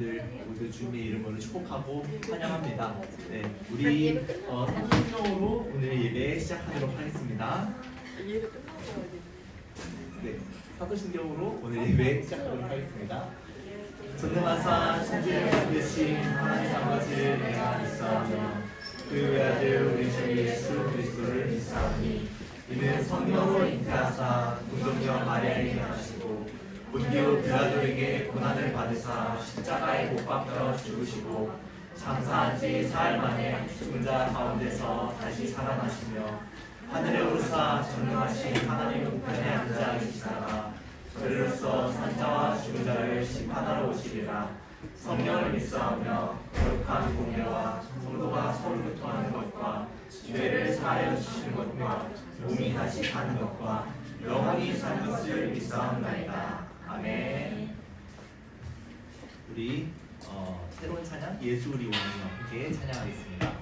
모두 주님의 이름으로 축복하고 찬양합니다. 네, 우리 사도신경으로 오늘 예배 시작하도록 하겠습니다. 네, 사도신경으로 오늘 예배 시작하도록 하겠습니다. 전능하사 천지를 만드신 하나님 아버지를 내가 믿사오며 그 외아들 우리 주 예수 그리스도를 믿사오니 이는 성령으로 잉태하사 동정녀 마리아에게 하시고 본디오 빌라도에게 고난을 받으사 십자가에 못 박혀 죽으시고 장사한 지 사흘 만에 죽은 자 가운데서 다시 살아나시며 하늘에 오르사 전능하신 하나님 우편에 앉아 계시다가 저리로서 산자와 죽은 자를 심판하러 오시리라. 성령을 믿사오며 거룩한 공예와 성도가 서로 교통하는 것과 죄를 사하여 주시는 것과 몸이 다시 사는 것과 영원히 사는 것을 믿사옵나이다. 아멘. 우리 새로운 찬양 예수 우리 왕이여 함께 찬양하겠습니다.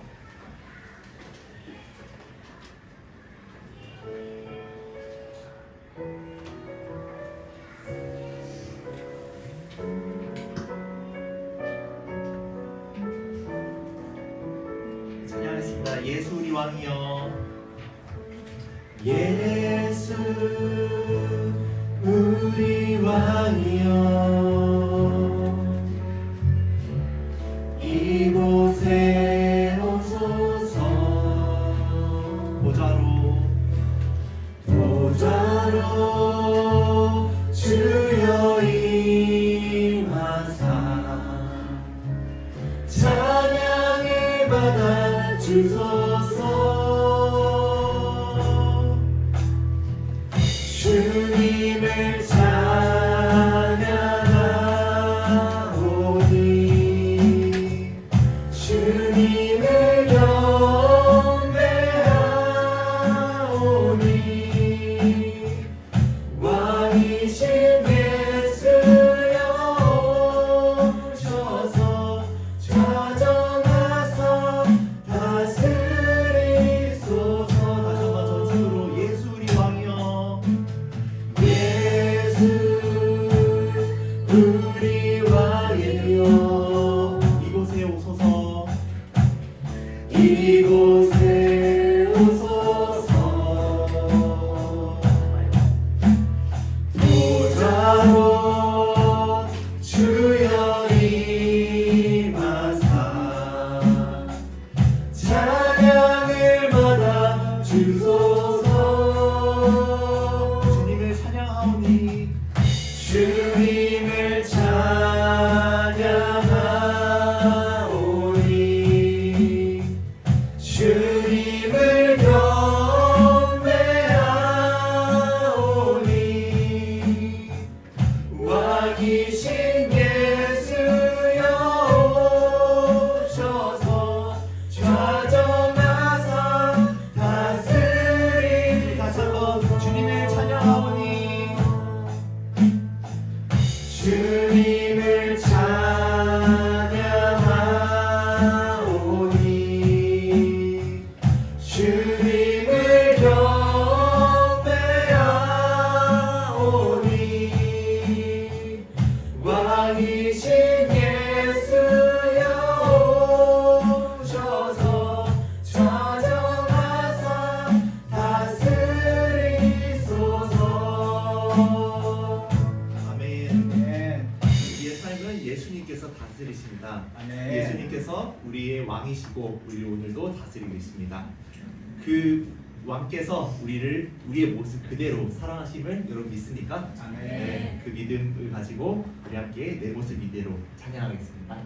찬양하겠습니다. 예수 우리 왕이여. 예수 우리 왕이여 이곳에 오소서. 보좌로 주여 임하사 찬양을 받아 주소서. 주님을 찬양하오니 주님을 경배하오니 왕이신 예수여 오셔서 좌정하사 다스리소서. 다시 한번 전심으로 예수 우리 왕이여. 우리 왕이여 이곳에 오소서. 이곳에 오소서. 보좌로 주여 임하사 찬양을 받아 주소서. 주님을 찬양하오니 주님을 찬양하오니 주님을 경배하오니 왕이신 예수여 오셔서 좌정하사 다스리. 다시 한번 주님을 찬양하오니 주님을 찬양하오니 주님을 경배하오니 왕이신 예수여 오셔서 좌정하사 다스리소서. 아멘. 우리의 삶은 예수님께서 다스리십니다. 아멘. 예수님께서 우리의 왕이시고 우리를 오늘도 다스리고 있습니다. 그 왕께서 우리의 모습 그대로 사랑하심을 여러분 믿습니까? 아멘. 네, 그 믿음을 가지고 우리 함께 내 모습 이대로 찬양하겠습니다.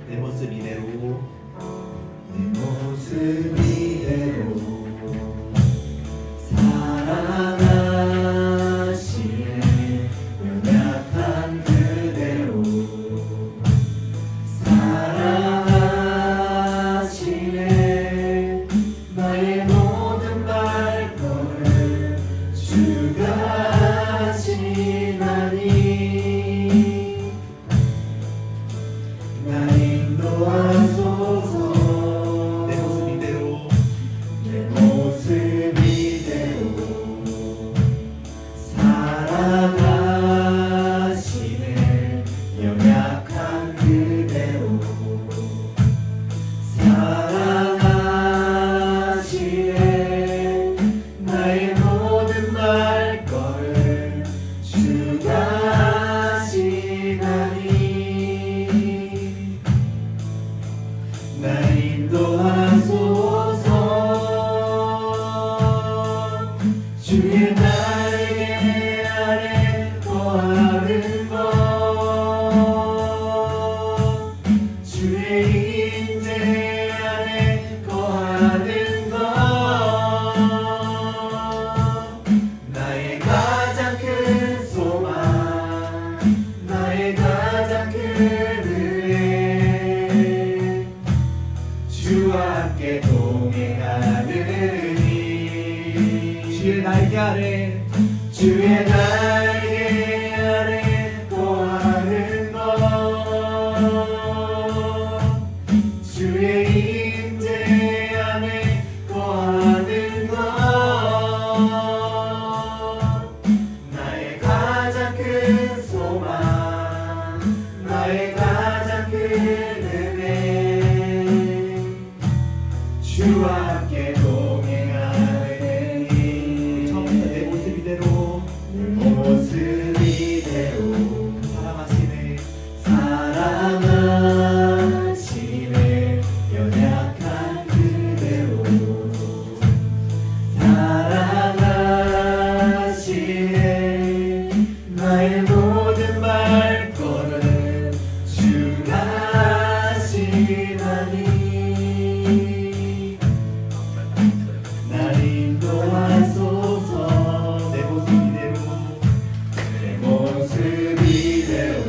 내 모습 이대로. 내 모습 이대로 사랑하시네. 연약한 그대로 사랑하시네. 나의 모든 발걸음 주가 하시나니 나의 주의 날개 아래 거하는 것 주의 임재 안에 거하는 것 나의 가장 큰 소망 나의 가장 큰 은혜 주와 함께 동행하니 처음부터 내 모습 이대로 내 모습 이대로 사랑하시네 연약한 그대로 사랑하시네 나의 모든 발걸음 주가 하시나니 날 인도하소서 내 모습 이대로 내 모습 이대로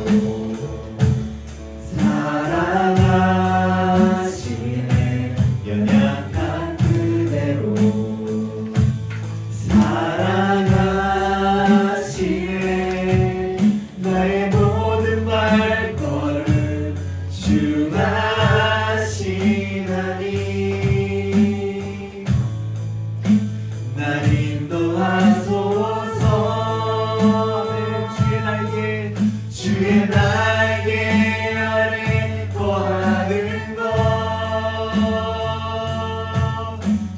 사랑하시네 연약한 그대로 사랑하시네 나의 모든 발걸음 주가 하시나니 날 인도하소서 주의 날개 아래 거하는 것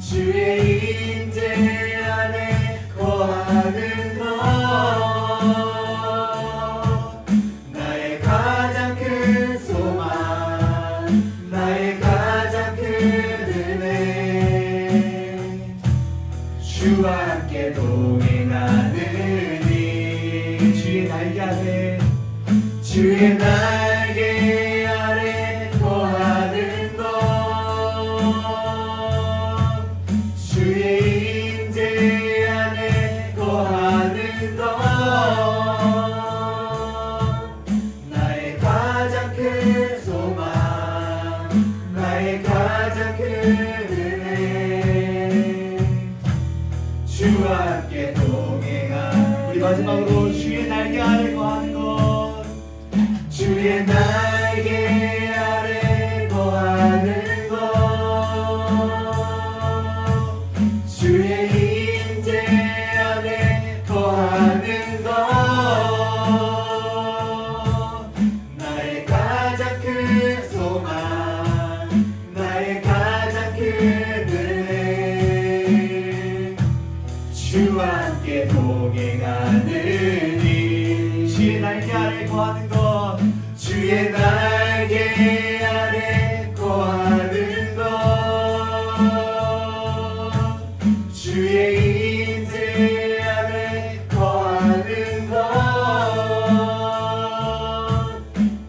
주의 임재 안에 거하는 것 나의 가장 큰 소망 나의 가장 큰 은혜 주와 함께 동행하느니 주의 날개 아래 주의 날개 아래 거하는 것 주의 임재 안에 거하는 것 나의 가장 큰 소망 나의 가장 큰 은혜 주와 함께 동행하 우리 마지막으로 주의 날개 아래 거하는 것 주의 날개 아래 거하는 것 주의 임재 안에 거하는 것 나의 가장 큰 소망 나의 가장 큰 은혜 주와 함께 동행하느니 주의 날개 아래 거하는 것 주의 날개 아래 거하는 것 주의 임재 안에 거하는 것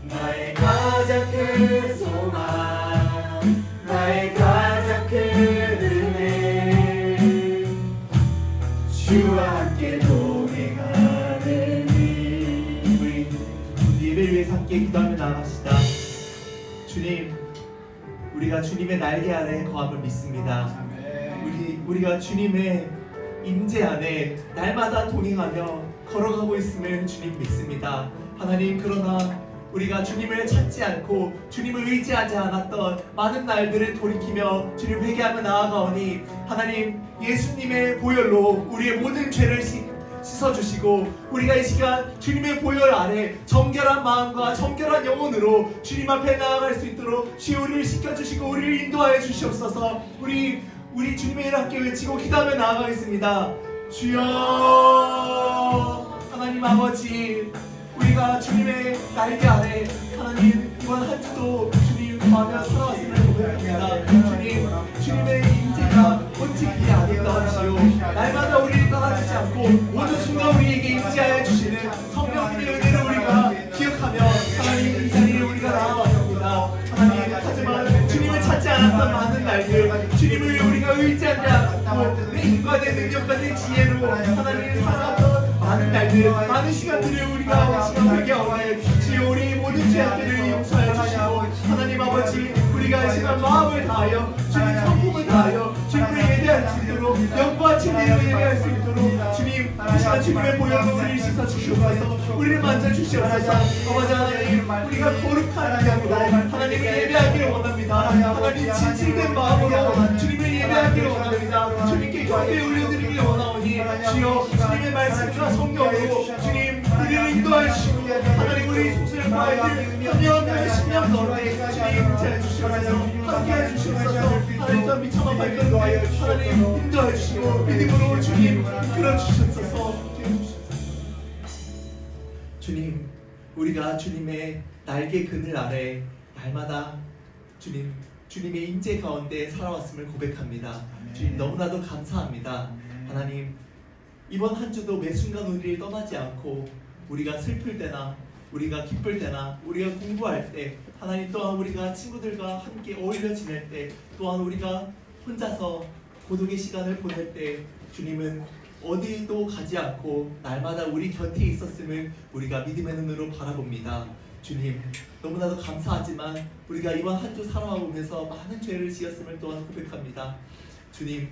나의 가장 큰 소망 나의 가장 큰 은혜 주와 함께 동행하느니 우리 예배를 위해서 함께 기도하며 나아갑시다. 주님, 우리가 주님의 날개 아래 거함을 믿습니다. 우리가 주님의 임재 안에 날마다 동행하며 걸어가고 있음을 주님 믿습니다. 하나님, 그러나 우리가 주님을 찾지 않고 주님을 의지하지 않았던 많은 날들을 돌이키며 주님 회개하며 나아가오니 하나님, 예수님의 보혈로 우리의 모든 죄를 씻어주시고 우리가 이 시간 주님의 보혈 아래 정결한 마음과 정결한 영혼으로 주님 앞에 나아갈 수 있도록 주여 우리를 씻겨주시고 우리를 인도하여 주시옵소서. 우리 주님의 이름을 함께 외치고 기도하며 나아가겠습니다. 주여 하나님 아버지, 우리가 주님의 날개 아래 하나님 이번 한 주도 주님 구하며 살아왔음을 고백합니다. 주님, 주님의 임재가 온전히 아름다우시오. 날마다 우리를 떠나주지 않고 모든 순간 우리에게 임재하여 주시는 성령님의 은혜를 우리가 기억하며 하나님 이 자리에 우리가 나아왔습니다. 하나님, 하지만 주님을 찾지 않았던 많은 날들, 주님을 우리가 의지하지 않고 내 힘과 내 능력과 내 지혜로 하나님 살아왔던 많은 날들, 많은 시간들을 우리가 시간 회개하오니 주여 우리 모든 죄악들을 용서하여 주시고 하나님 아버지, 우리가 이 시간 마음을 다하여 주님 성품을 다하여 주님을 예배할 수 있도록 영과 진리로 예배할 수 있도록 주님 이 시간 주님의 보혈로 우리를 씻어주시옵소서. 우리를 만져주시옵소서. 아버지 하나님 우리가 거룩한 영으로 하나님을 예배하기를 원합니다. 하나님 진실된 마음으로 주님을 예배하기를 원합니다. 주님께 경배 올려드리기를 원하오니 주여 주님의 말씀과 성령으로 주님 우리를 인도하여 주시고 하나님 우리 속세를 구하여 한명 한 10년 넘게 주님 인자해 주시옵소서. 함께해 주시옵소서. 하나님 더 미쳐만 발견하여 하나님 인도해 주시고 믿음으로 주님 이끌어 주시옵소서. 주님 우리가 주님의 날개 그늘 아래 날마다 주님의 인재 가운데 살아왔음을 고백합니다. 주님 너무나도 감사합니다. 하나님 이번 한 주도 매 순간 우리를 떠나지 않고 우리가 슬플 때나 우리가 기쁠 때나 우리가 공부할 때 하나님 또한 우리가 친구들과 함께 어울려 지낼 때 또한 우리가 혼자서 고독의 시간을 보낼 때 주님은 어디도 가지 않고 날마다 우리 곁에 있었음을 우리가 믿음의 눈으로 바라봅니다. 주님 너무나도 감사하지만 우리가 이번 한 주 살아오면서 많은 죄를 지었음을 또한 고백합니다. 주님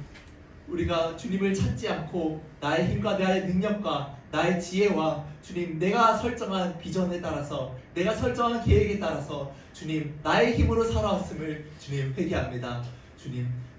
우리가 주님을 찾지 않고 나의 힘과 나의 능력과 나의 지혜와 주님 내가 설정한 비전에 따라서 내가 설정한 계획에 따라서 주님 나의 힘으로 살아왔음을 주님 회개합니다.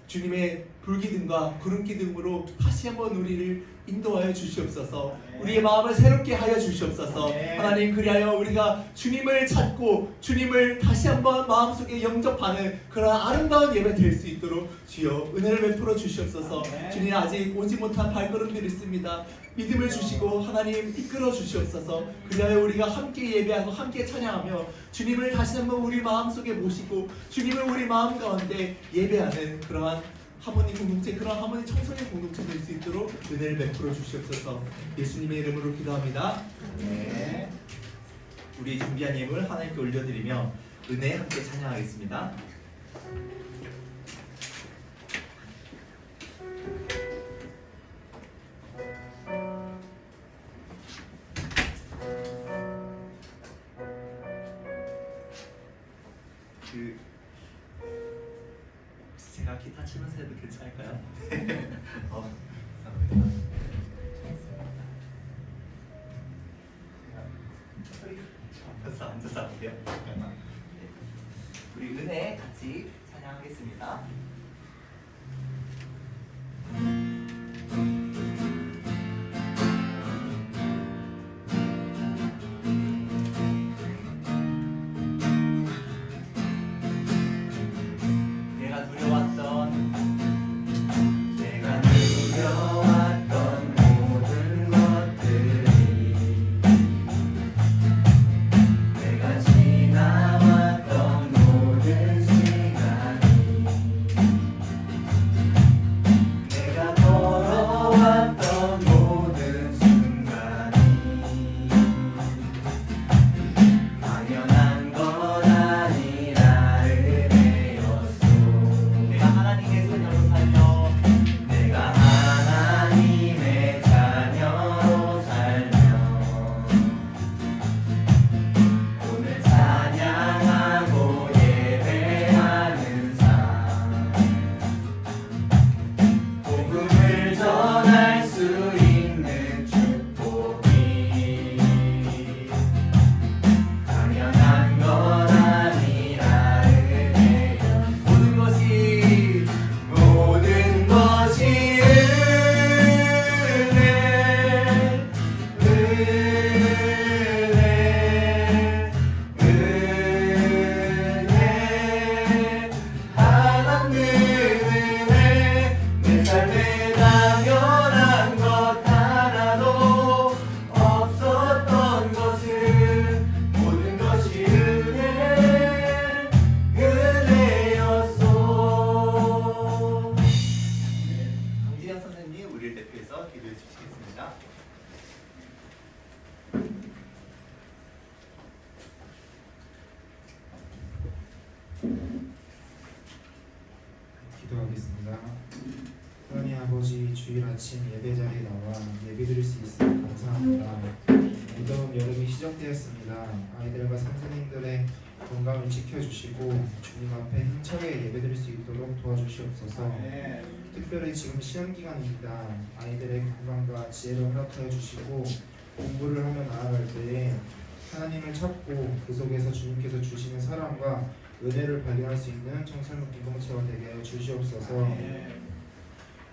주님의 불기둥과 구름기둥으로 다시 한번 우리를 인도하여 주시옵소서. 우리의 마음을 새롭게 하여 주시옵소서. 하나님 그리하여 우리가 주님을 찾고 주님을 다시 한번 마음속에 영접하는 그런 아름다운 예배 될 수 있도록 주여 은혜를 베풀어 주시옵소서. 주님 아직 오지 못한 발걸음들이 있습니다. 믿음을 주시고 하나님 이끌어 주시옵소서. 그리하여 우리가 함께 예배하고 함께 찬양하며 주님을 다시 한번 우리 마음속에 모시고 주님을 우리 마음 가운데 예배하는 그러한 하모니 공동체, 그런 하모니 청소년 공동체 될 수 있도록 은혜를 베풀어 주시옵소서. 예수님의 이름으로 기도합니다. 네. 우리 준비한 예물 하나님께 올려드리며 은혜 함께 찬양하겠습니다. 제가 기타 치면서 해도 괜찮을까요? 감사합니다. 앉아서 할게요. 우리 은혜 같이 찬양하겠습니다. 기도하겠습니다. 하나님 아버지, 주일 아침 예배 자리에 나와 예배 드릴 수 있어 감사합니다. 무더운 여름이 시작되었습니다. 아이들과 선생님들의 건강을 지켜주시고 주님 앞에 힘차게 예배드릴 수 있도록 도와주시옵소서. 특별히 지금 시험 기간입니다. 아이들의 건강과 지혜를 허락하여 주시고 공부를 하며 나아갈 때에 하나님을 찾고 그 속에서 주님께서 주시는 사랑과 은혜를 발견할 수 있는 청설문 공동체가 되게 하여 주시옵소서.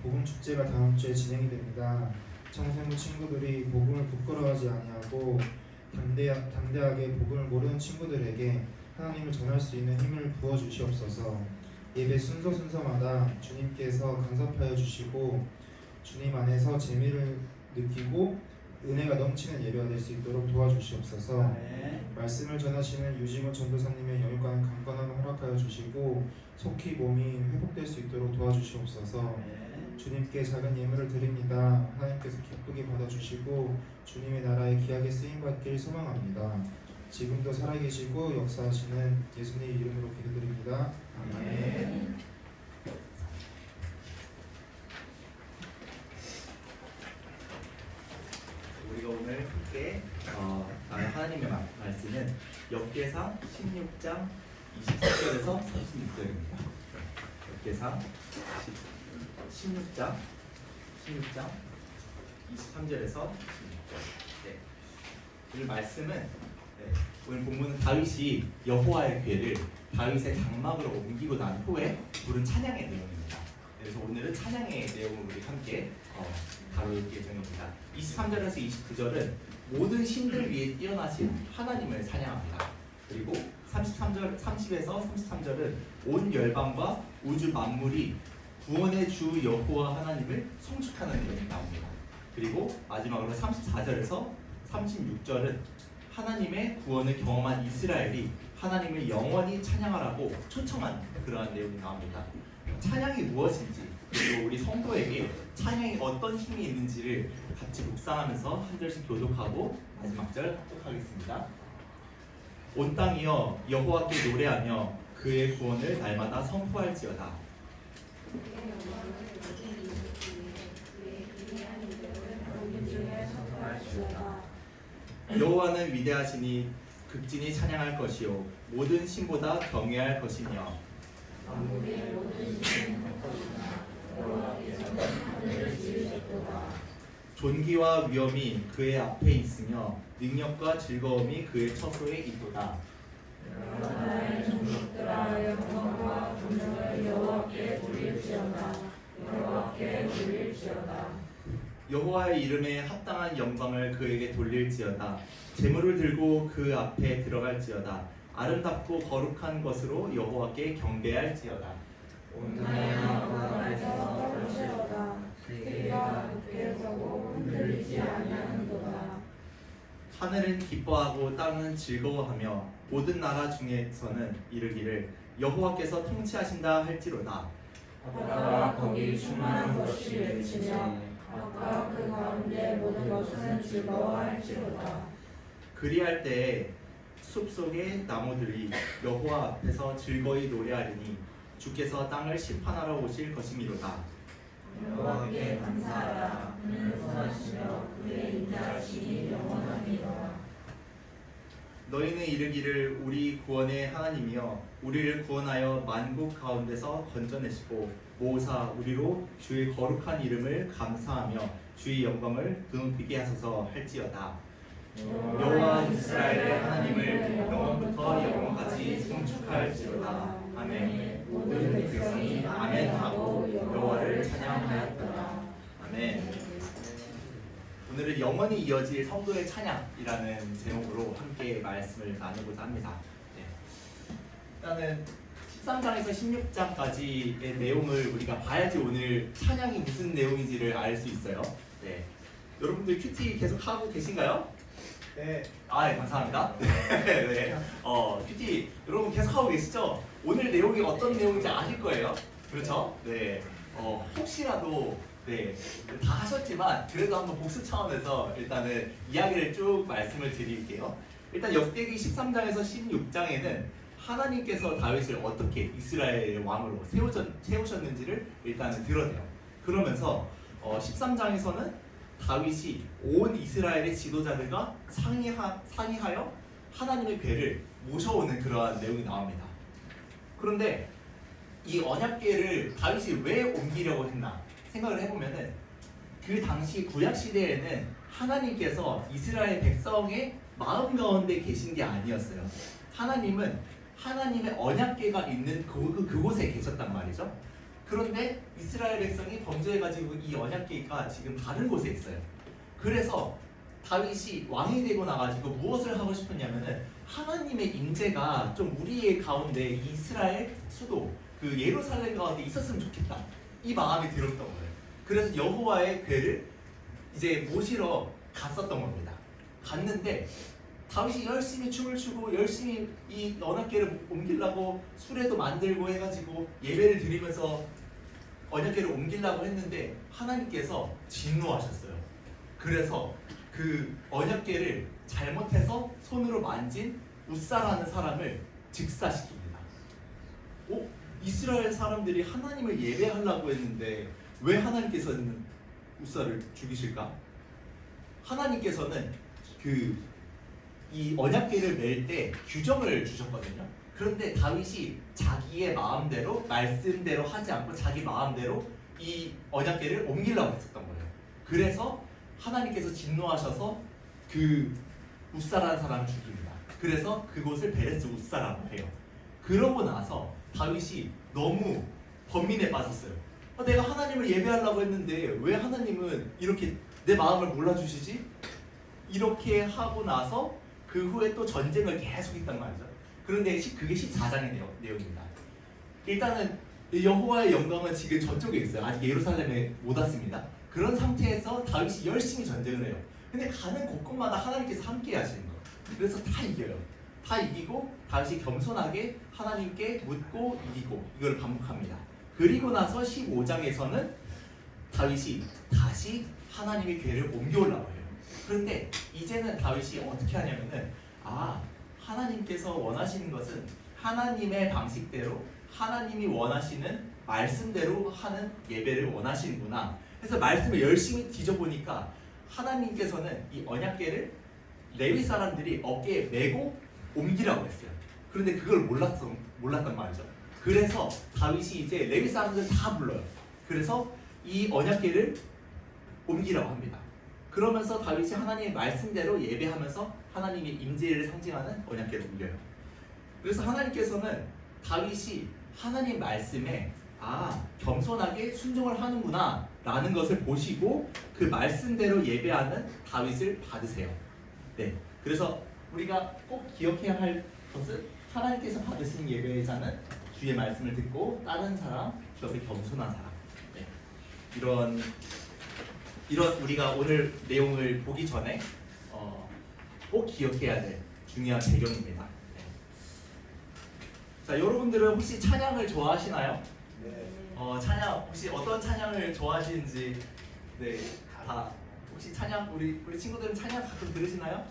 복음 축제가 다음 주에 진행이 됩니다. 청소년 친구들이 복음을 부끄러워하지 아니하고 담대하게 복음을 모르는 친구들에게 하나님을 전할 수 있는 힘을 부어 주시옵소서. 예배 순서마다 주님께서 간섭하여 주시고 주님 안에서 재미를 느끼고 은혜가 넘치는 예배가 될 수 있도록 도와주시옵소서. 말씀을 전하시는 유지모 전도사님의 영육간 강건함을 허락하여 주시고 속히 몸이 회복될 수 있도록 도와주시옵소서. 주님께 작은 예물을 드립니다. 하나님께서 기쁘게 받아주시고 주님의 나라에 귀하게 쓰임받길 소망합니다. 지금도 살아계시고 역사하시는 예수님 이름으로 기도드립니다. 아멘. 우리가 오늘 함께 나눌 하나님의 말씀은 역대상 16장 24절에서 36절입니다. 역대상 16장 23절에서 26절. 네. 오늘 말씀은 오늘 본문은 다윗이 여호와의 궤를 다윗의 장막으로 옮기고 난 후에 부른 찬양의 내용입니다. 그래서 오늘은 찬양의 내용을 우리 함께 다룰 예정입니다. 23절에서 29절은 모든 신들 위에 뛰어나신 하나님을 찬양합니다. 그리고 30에서 33절은 온 열방과 우주 만물이 구원의 주 여호와 하나님을 송축하는 내용이 나옵니다. 그리고 마지막으로 34절에서 36절은 하나님의 구원을 경험한 이스라엘이 하나님을 영원히 찬양하라고 초청한 그러한 내용이 나옵니다. 찬양이 무엇인지 그리고 우리 성도에게 찬양이 어떤 힘이 있는지를 같이 묵상하면서 한 절씩 교독하고 마지막 절 합독하겠습니다. 온 땅이여 여호와께 노래하며 그의 구원을 날마다 선포할지어다. 여호와는 위대하시니 극진히 찬양할 것이요 모든 신보다 경외할 것이며 존귀와 위엄이 그의 앞에 있으며 능력과 즐거움이 그의 처소에 있도다. 나의 종족들아 영광과 존귀를 여호와께 돌릴지어다. 여호와께 돌릴지어다. 여호와의 이름에 합당한 영광을 그에게 돌릴지어다. 재물을 들고 그 앞에 들어갈지어다. 아름답고 거룩한 것으로 여호와께 경배할지어다. 온 땅에 여호와께서 걸지어다. 세계가 굳게 서고 흔들리지 아니하는도다. 하늘은 기뻐하고 땅은 즐거워하며 모든 나라 중에서는 이르기를 여호와께서 통치하신다 할지로다. 바다와 거기 충만한 것이 외치며 바다와 그 가운데 모든 것은 즐거워할지로다. 그리할 때에 숲속의 나무들이 여호와 앞에서 즐거이 노래하리니 주께서 땅을 심판하러 오실 것이미로다. 여호와께 감사하라. 그는 선하시며 그의 인자하심이 영원하니라. 너희는 이르기를 우리 구원의 하나님이여 우리를 구원하여 만국 가운데서 건져내시고 모사 우리로 주의 거룩한 이름을 감사하며 주의 영광을 드높이게 하소서 할지어다. 여호와 이스라엘의 하나님을 영원부터 영원까지 송축할지어다. 아멘. 모든 백성이 아멘 하고 여호와를 찬양하였더라. 아멘. 오늘은 영원히 이어질 성도의 찬양이라는 제목으로 함께 말씀을 나누고자 합니다. 네. 일단은 13장에서 16장까지의 내용을 우리가 봐야지 오늘 찬양이 무슨 내용인지를 알 수 있어요. 네. 여러분들 큐티 계속 하고 계신가요? 네. 네, 감사합니다. 네. 큐티 여러분 계속 하고 계시죠? 오늘 내용이 어떤 내용인지 아실 거예요. 그렇죠? 네. 혹시라도 네, 다 하셨지만 그래도 한번 복습 차원에서 일단은 이야기를 쭉 말씀을 드릴게요. 일단 역대기 13장에서 16장에는 하나님께서 다윗을 어떻게 이스라엘의 왕으로 세우셨는지를 일단은 드러내요. 그러면서 13장에서는 다윗이 온 이스라엘의 지도자들과 상의하여 하나님의 궤를 모셔오는 그러한 내용이 나옵니다. 그런데 이 언약궤를 다윗이 왜 옮기려고 했나 생각을 해보면은 그 당시 구약 시대에는 하나님께서 이스라엘 백성의 마음 가운데 계신 게 아니었어요. 하나님은 하나님의 언약궤가 있는 그곳에 계셨단 말이죠. 그런데 이스라엘 백성이 범죄해가지고 이 언약궤가 지금 다른 곳에 있어요. 그래서 다윗이 왕이 되고 나가지고 무엇을 하고 싶었냐면은 하나님의 임재가 좀 우리의 가운데 이스라엘 수도 그 예루살렘 가운데 있었으면 좋겠다 이 마음이 들었던 거예요. 그래서 여호와의 궤를 이제 모시러 갔었던 겁니다. 갔는데 다윗이 열심히 춤을 추고 열심히 이 언약궤를 옮기려고 수레도 만들고 해가지고 예배를 드리면서 언약궤를 옮기려고 했는데 하나님께서 진노하셨어요. 그래서 그 언약궤를 잘못해서 손으로 만진 우사라는 사람을 즉사시킵니다. 이스라엘 사람들이 하나님을 예배하려고 했는데 왜 하나님께서는 우사를 죽이실까? 하나님께서는 이 언약궤를 맬 때 규정을 주셨거든요. 그런데 다윗이 자기의 마음대로 말씀대로 하지 않고 자기 마음대로 이 언약궤를 옮기려고 했었던 거예요. 그래서 하나님께서 진노하셔서 그 우사라는 사람을 죽입니다. 그래서 그곳을 베레스 우사라고 해요. 그러고 나서 다윗이 너무 번민에 빠졌어요. 내가 하나님을 예배하려고 했는데 왜 하나님은 이렇게 내 마음을 몰라주시지? 이렇게 하고 나서 그 후에 또 전쟁을 계속 했단 말이죠. 그런데 그게 14장의 내용입니다. 일단은 여호와의 영광은 지금 저쪽에 있어요. 아직 예루살렘에 못 왔습니다. 그런 상태에서 다윗이 열심히 전쟁을 해요. 근데 가는 곳곳마다 하나님께서 함께 하시는 거예요. 그래서 다 이겨요. 다 이기고 다윗이 겸손하게 하나님께 묻고 이기고 이걸 반복합니다. 그리고 나서 15장에서는 다윗이 다시 하나님의 궤를 옮겨오려고 해요. 그런데 이제는 다윗이 어떻게 하냐면은 하나님께서 원하시는 것은 하나님의 방식대로 하나님이 원하시는 말씀대로 하는 예배를 원하시는구나. 그래서 말씀을 열심히 뒤져보니까 하나님께서는 이 언약궤를 레위 사람들이 어깨에 메고 옮기라고 했어요. 그런데 그걸 몰랐단 말이죠. 그래서 다윗이 이제 레위 사람들 다 불러요. 그래서 이 언약궤를 옮기라고 합니다. 그러면서 다윗이 하나님의 말씀대로 예배하면서 하나님의 임재를 상징하는 언약궤를 옮겨요. 그래서 하나님께서는 다윗이 하나님 말씀에 겸손하게 순종을 하는구나 라는 것을 보시고 그 말씀대로 예배하는 다윗을 받으세요. 네, 그래서 우리가 꼭 기억해야 할 것은 하나님께서 받으시는 예배자는 주의 말씀을 듣고 따르는 사람, 주 앞에 겸손한 사람. 네, 이런 우리가 오늘 내용을 보기 전에 꼭 기억해야 될 중요한 배경입니다. 네. 자, 여러분들은 혹시 찬양을 좋아하시나요? 네. 찬양 혹시 어떤 찬양을 좋아하시는지 다 혹시 찬양 우리 친구들은 찬양 가끔 들으시나요?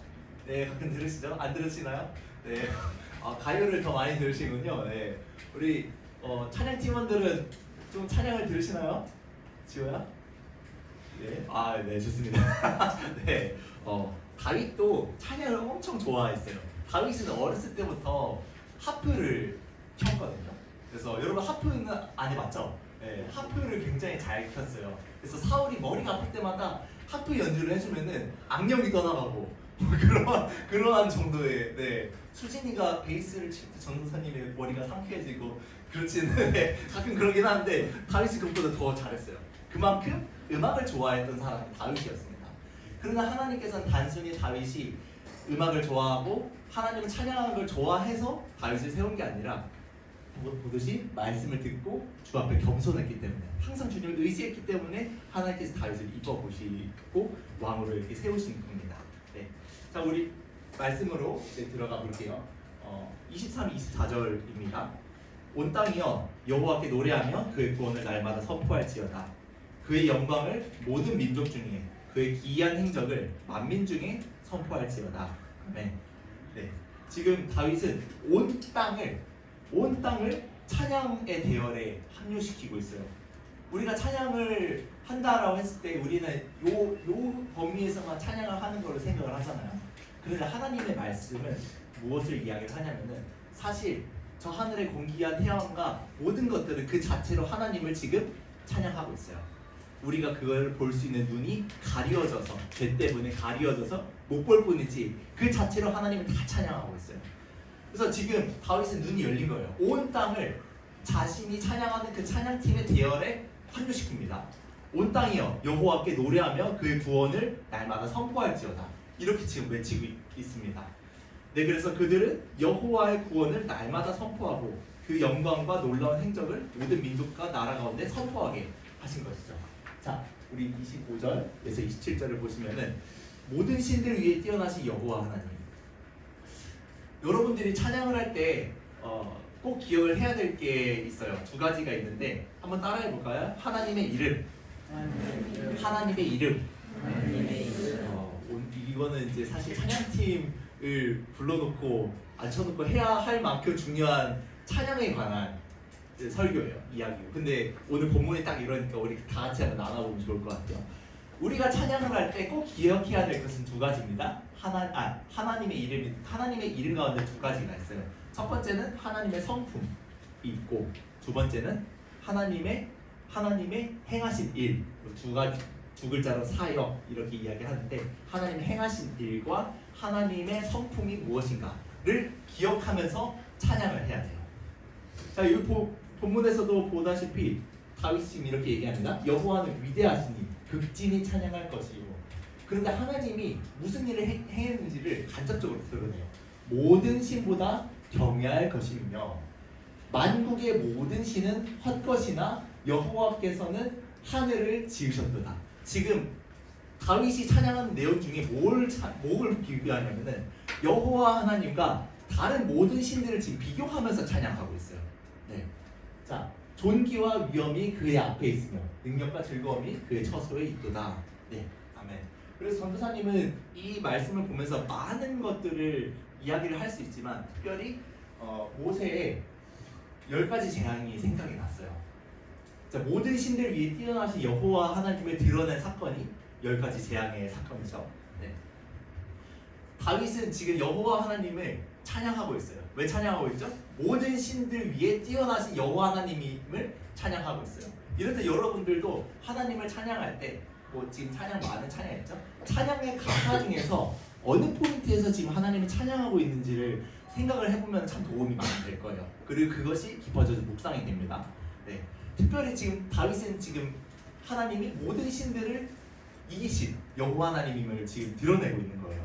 네, 가끔 들으시죠? 안 들으시나요? 네, 가요를 더 많이 들으시군요. 네, 우리 찬양 팀원들은 좀 찬양을 들으시나요? 지호야? 네, 네, 좋습니다. 네, 다윗도 찬양을 엄청 좋아했어요. 다윗은 어렸을 때부터 하프를 켰거든요. 그래서 여러분 하프는 안 해봤죠? 네, 하프를 굉장히 잘 켰어요. 그래서 사울이 머리가 아플 때마다 하프 연주를 해주면은 악령이 떠나가고 그러한 정도의 수진이가 베이스를 칠 때 전도사님의 머리가 상쾌해지고 그렇지는 가끔 그러긴 하는데 다윗이 그것보다 더 잘했어요. 그만큼 음악을 좋아했던 사람이 다윗이었습니다. 그러나 하나님께서는 단순히 다윗이 음악을 좋아하고 하나님을 찬양하는 걸 좋아해서 다윗을 세운 게 아니라 보듯이 말씀을 듣고 주 앞에 겸손했기 때문에 항상 주님을 의지했기 때문에 하나님께서 다윗을 이뻐 보시고 왕으로 이렇게 세우신 겁니다. 네. 자, 우리 말씀으로 이제 들어가 볼게요. 23, 24절입니다. 온 땅이여 여호와께 노래하며 그의 구원을 날마다 선포할지어다. 그의 영광을 모든 민족 중에 그의 기이한 행적을 만민 중에 선포할지어다. 아멘. 네. 지금 다윗은 온 땅을 찬양의 대열에 합류시키고 있어요. 우리가 찬양을 한다라고 했을 때 우리는 요 범위에서만 찬양을 하는 걸로 생각을 하잖아요. 그런데 하나님의 말씀은 무엇을 이야기를 하냐면은 사실 저 하늘의 공기와 태양과 모든 것들은 그 자체로 하나님을 지금 찬양하고 있어요. 우리가 그걸 볼 수 있는 눈이 가려져서 죄 때문에 가려져서 못 볼 뿐이지 그 자체로 하나님을 다 찬양하고 있어요. 그래서 지금 다윗은 눈이 열린 거예요. 온 땅을 자신이 찬양하는 그 찬양팀의 대열에 합류시킵니다. 온 땅이여 여호와께 노래하며 그의 구원을 날마다 선포할지어다. 이렇게 지금 외치고 있습니다. 네, 그래서 그들은 여호와의 구원을 날마다 선포하고 그 영광과 놀라운 행적을 모든 민족과 나라 가운데 선포하게 하신 것이죠. 자, 우리 25절에서 27절을 보시면은 모든 신들 위에 뛰어나신 여호와 하나님. 여러분들이 찬양을 할 때 꼭 기억을 해야 될 게 있어요. 두 가지가 있는데 한번 따라해 볼까요? 하나님의 이름. 하나님의 이름. 이거는 이제 사실 찬양팀을 불러놓고 앉혀놓고 해야 할 만큼 중요한 찬양에 관한 설교예요. 이야기고. 근데 오늘 본문에 딱 이러니까 우리 다 같이 한번 나눠보면 좋을 것 같아요. 우리가 찬양을 할 때 꼭 기억해야 될 것은 두 가지입니다. 하나님의 이름 가운데 두 가지가 있어요. 첫 번째는 하나님의 성품이 있고 두 번째는 하나님의 행하신 일. 두 글자로 사역 이렇게 이야기하는데 하나님의 행하신 일과 하나님의 성품이 무엇인가를 기억하면서 찬양을 해야 돼요. 자, 이 본문에서도 보다시피 다윗이 지금 이렇게 얘기합니다. 여호와는 위대하시니 극진히 찬양할 것이요. 그런데 하나님이 무슨 일을 행했는지를 간접적으로 드러내요. 모든 신보다 경외할 것이며 만국의 모든 신은 헛것이나 여호와께서는 하늘을 지으셨도다. 지금 다윗이 찬양하는 내용 중에 뭘 비교하냐면은 여호와 하나님과 다른 모든 신들을 지금 비교하면서 찬양하고 있어요. 네. 자, 존귀와 위엄이 그의 앞에 있으며 능력과 즐거움이 그의 처소에 있도다. 네, 아멘. 그래서 전도사님은 이 말씀을 보면서 많은 것들을 이야기를 할 수 있지만 특별히 모세의 10가지 재앙이 생각이 났어요. 자, 모든 신들 위에 뛰어나신 여호와 하나님을 드러낸 사건이 10가지 재앙의 사건이죠. 네. 다윗은 지금 여호와 하나님을 찬양하고 있어요. 왜 찬양하고 있죠? 모든 신들 위에 뛰어나신 여호와 하나님을 찬양하고 있어요. 이럴 때 여러분들도 하나님을 찬양할 때 뭐 지금 많은 찬양했죠? 찬양의 가사 중에서 어느 포인트에서 지금 하나님을 찬양하고 있는지를 생각을 해보면 참 도움이 많이 될 거예요. 그리고 그것이 깊어져서 묵상이 됩니다. 네. 특별히 지금 다윗은 지금 하나님이 모든 신들을 이기신 여호와 하나님임을 지금 드러내고 있는 거예요.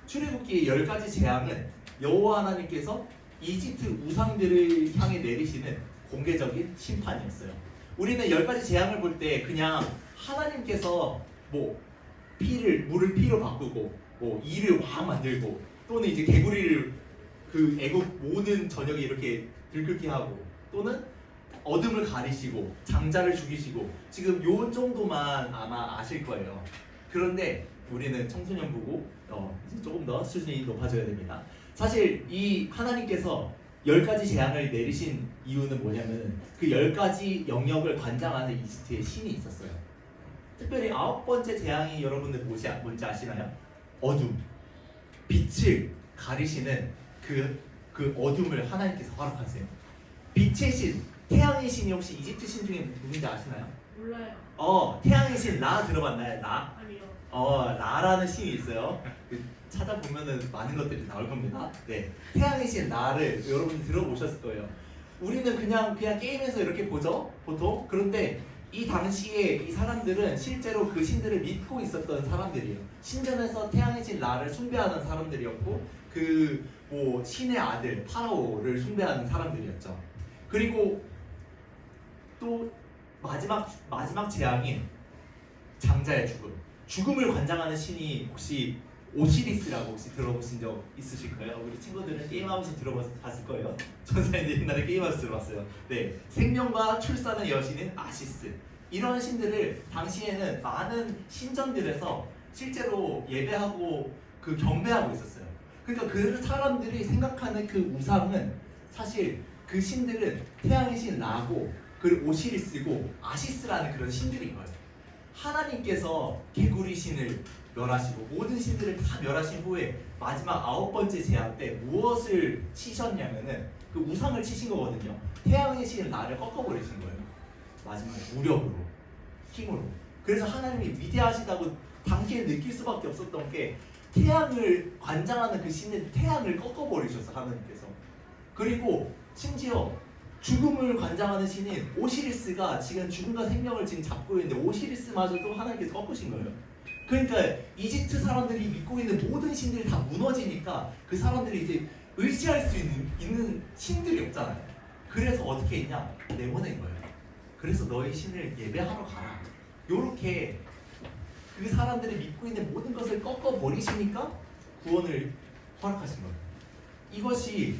출애굽기의 10가지 재앙은 여호와 하나님께서 이집트 우상들을 향해 내리시는 공개적인 심판이었어요. 우리는 10가지 재앙을 볼 때 그냥 하나님께서 뭐 물을 피로 바꾸고 뭐 이를 왕 만들고 또는 이제 개구리를 그 애국 모든 저녁에 이렇게 들끓게 하고 또는 어둠을 가리시고 장자를 죽이시고 지금 요 정도만 아마 아실 거예요. 그런데 우리는 청소년부고 이제 조금 더 수준이 높아져야 됩니다. 사실 이 하나님께서 10가지 재앙을 내리신 이유는 뭐냐면 그 10가지 영역을 관장하는 이집트의 신이 있었어요. 특별히 9번째 재앙이 여러분들 뭔지 아시나요? 어둠, 빛을 가리시는 그 어둠을 하나님께서 허락하세요. 빛의 신, 태양의 신이 혹시 이집트 신 중에 누군지 아시나요? 몰라요. 태양의 신 라 들어봤나요? 라? 아니요. 라라는 신이 있어요. 찾아보면은 많은 것들이 나올 겁니다. 네, 태양의 신 라를 여러분 들어보셨을 거예요. 우리는 그냥 게임에서 이렇게 보죠, 보통. 그런데 이 당시에 이 사람들은 실제로 그 신들을 믿고 있었던 사람들이에요. 신전에서 태양의 신 라를 숭배하는 사람들이었고 그 뭐 신의 아들 파라오를 숭배하는 사람들이었죠. 그리고 또 마지막 재앙인 장자의 죽음을 관장하는 신이 혹시 오시리스라고 혹시 들어보신 적 있으실까요? 우리 친구들은 게임하면서 들어봤을 거예요. 전사님들 옛날에 게임하면서 들어봤어요. 네, 생명과 출산의 여신인 아시스. 이런 신들을 당시에는 많은 신전들에서 실제로 예배하고 그 경배하고 있었어요. 그러니까 그 사람들이 생각하는 그 우상은 사실 그 신들은 태양의 신 라고 그리고 오시리스고 아시스라는 그런 신들인 거예요. 하나님께서 개구리 신을 멸하시고 모든 신들을 다 멸하신 후에 마지막 9번째 재앙 때 무엇을 치셨냐면은 그 우상을 치신 거거든요. 태양의 신을 나를 꺾어버리신 거예요. 마지막에 무력으로, 힘으로. 그래서 하나님이 위대하시다고 당시에 느낄 수밖에 없었던 게 태양을 관장하는 그 신은 태양을 꺾어버리셨어, 하나님께서. 그리고 심지어 죽음을 관장하는 신인 오시리스가 지금 죽음과 생명을 지금 잡고 있는데 오시리스마저도 하나님께서 꺾으신 거예요. 그러니까 이집트 사람들이 믿고 있는 모든 신들이 다 무너지니까 그 사람들이 이제 의지할 수 있는 신들이 없잖아요. 그래서 어떻게 했냐? 내보낸 거예요. 그래서 너희 신을 예배하러 가라. 요렇게 그 사람들이 믿고 있는 모든 것을 꺾어버리시니까 구원을 허락하신 거예요. 이것이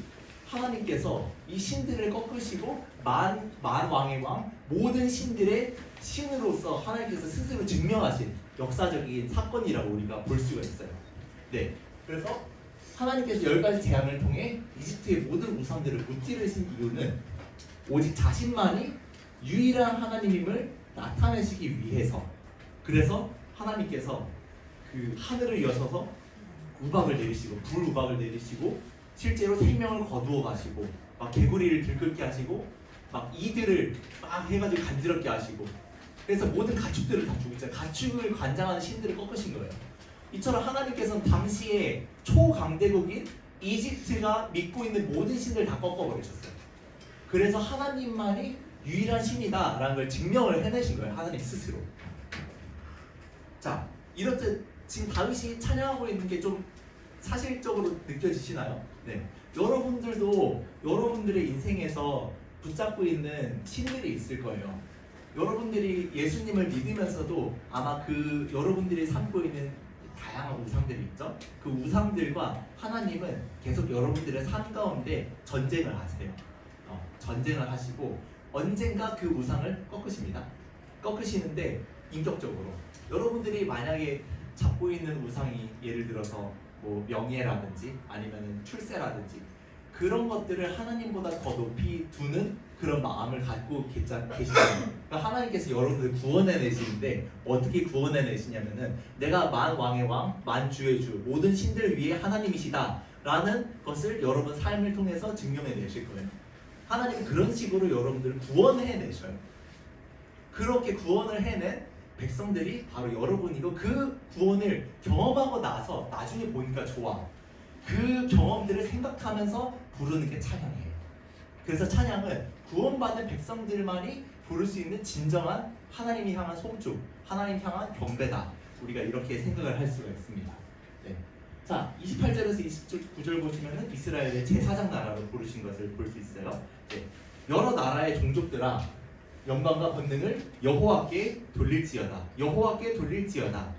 하나님께서 이 신들을 꺾으시고 만 왕의 왕 모든 신들의 신으로서 하나님께서 스스로 증명하신 역사적인 사건이라고 우리가 볼 수가 있어요. 네, 그래서 하나님께서 10가지 재앙을 통해 이집트의 모든 우상들을 무찌르신 이유는 오직 자신만이 유일한 하나님임을 나타내시기 위해서. 그래서 하나님께서 그 하늘을 여셔서 우박을 내리시고 불우박을 내리시고 실제로 생명을 거두어 가시고 막 개구리를 들끓게 하시고 막 이들을 막 해가지고 간지럽게 하시고 그래서 모든 가축들을 다 죽이죠. 가축을 관장하는 신들을 꺾으신 거예요. 이처럼 하나님께서는 당시에 초강대국인 이집트가 믿고 있는 모든 신들을 다 꺾어버리셨어요. 그래서 하나님만이 유일한 신이다라는 걸 증명을 해내신 거예요. 하나님 스스로. 자, 이렇듯 지금 다윗이 찬양하고 있는 게 좀 사실적으로 느껴지시나요? 네. 여러분들도 여러분들의 인생에서 붙잡고 있는 신들이 있을 거예요. 여러분들이 예수님을 믿으면서도 아마 그 여러분들이 삼고 있는 다양한 우상들이 있죠. 그 우상들과 하나님은 계속 여러분들의 삶 가운데 전쟁을 하세요. 전쟁을 하시고 언젠가 그 우상을 꺾으십니다. 꺾으시는데 인격적으로 여러분들이 만약에 잡고 있는 우상이 예를 들어서 뭐 명예라든지 아니면 출세라든지 그런 것들을 하나님보다 더 높이 두는 그런 마음을 갖고 계시잖아요. 그러니까 하나님께서 여러분들 구원해내시는데 어떻게 구원해내시냐면은 내가 만 왕의 왕, 만 주의 주, 모든 신들 위에 하나님이시다 라는 것을 여러분 삶을 통해서 증명해내실 거예요. 하나님은 그런 식으로 여러분들을 구원해내셔요. 그렇게 구원을 해낸 백성들이 바로 여러분이고 그 구원을 경험하고 나서 나중에 보니까 좋아. 그 경험들을 생각하면서 부르는 게 찬양이에요. 그래서 찬양은 구원받은 백성들만이 부를 수 있는 진정한 하나님이 향한 송축, 하나님 향한 경배다. 우리가 이렇게 생각을 할 수가 있습니다. 네. 자, 28절에서 29절 보시면은 이스라엘의 제사장 나라로 부르신 것을 볼 수 있어요. 네. 여러 나라의 종족들아 영광과 권능을 여호와께 돌릴지어다. 여호와께 돌릴지어다.